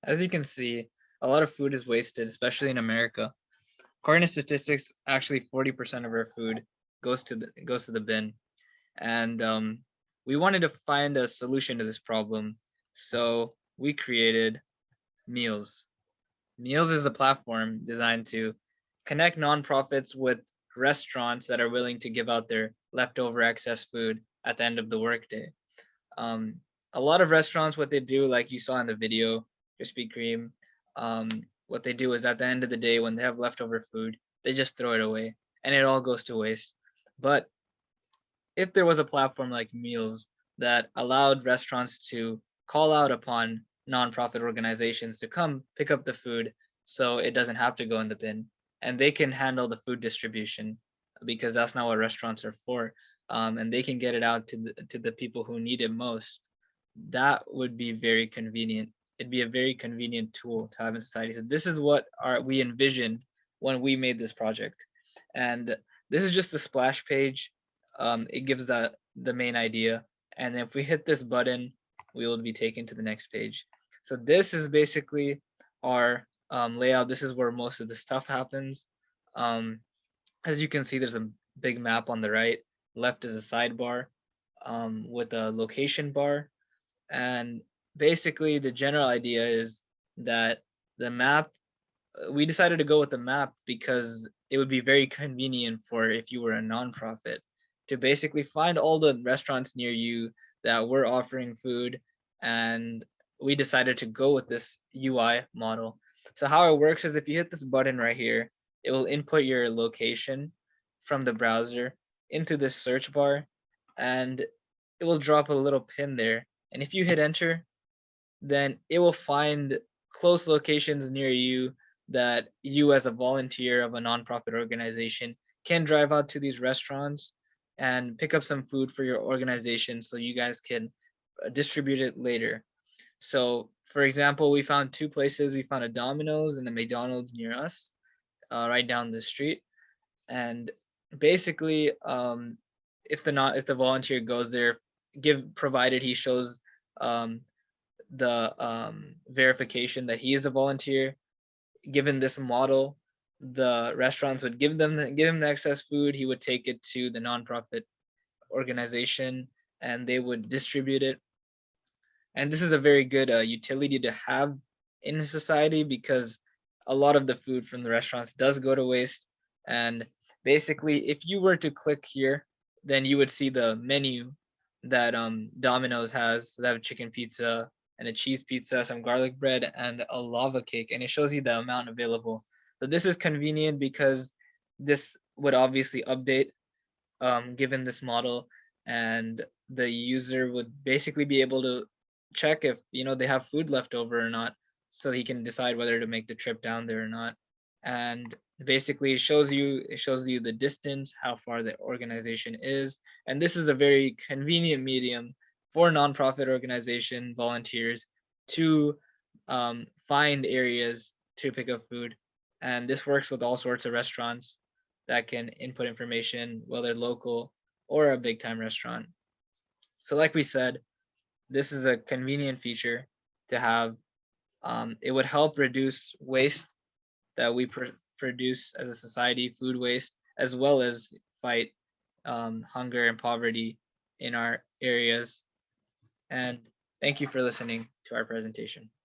As you can see, a lot of food is wasted, especially in America. According to statistics, actually 40% of our food goes to the bin. And we wanted to find a solution to this problem, so we created Meals. Meals is a platform designed to connect nonprofits with restaurants that are willing to give out their leftover excess food at the end of the workday. Um, a lot of restaurants, what they do, like you saw in the video, Krispy Kreme, what they do is at the end of the day, when they have leftover food, they just throw it away and it all goes to waste. But if there was a platform like Meals that allowed restaurants to call out upon nonprofit organizations to come pick up the food so it doesn't have to go in the bin and they can handle the food distribution because that's not what restaurants are for, and they can get it out to the people who need it most, that would be very convenient. It'd be a very convenient tool to have in society. So this is what we envisioned when we made this project. And this is just the splash page. It gives the main idea. And if we hit this button, we will be taken to the next page. So this is basically our layout. This is where most of the stuff happens. Um, as you can see, there's a big map on the right. Left is a sidebar with a location bar, and basically the general idea is that the map, we decided to go with the map because it would be very convenient for if you were a nonprofit to basically find all the restaurants near you that were offering food. And we decided to go with this UI model. So how it works is if you hit this button right here, it will input your location from the browser into this search bar, and it will drop a little pin there. And if you hit enter, then it will find close locations near you that you, as a volunteer of a nonprofit organization, can drive out to these restaurants and pick up some food for your organization so you guys can distribute it later. So, for example, we found two places. We found a Domino's and a McDonald's near us, right down the street. And basically, if the volunteer goes there, give provided he shows um, the verification that he is a volunteer. Given this model, the restaurants would give him the excess food. He would take it to the nonprofit organization, and they would distribute it. And this is a very good utility to have in society because a lot of the food from the restaurants does go to waste. And basically, if you were to click here, then you would see the menu that Domino's has. So they have a chicken pizza and a cheese pizza, some garlic bread, and a lava cake, and it shows you the amount available. So this is convenient because this would obviously update given this model, and the user would basically be able to check if they have food left over or not, so he can decide whether to make the trip down there or not. And basically it shows you the distance, how far the organization is, and this is a very convenient medium for nonprofit organization volunteers to find areas to pick up food. And this works with all sorts of restaurants that can input information, whether local or a big time restaurant. So, like we said, this is a convenient feature to have. It would help reduce waste that we produce as a society, food waste, as well as fight hunger and poverty in our areas. And thank you for listening to our presentation.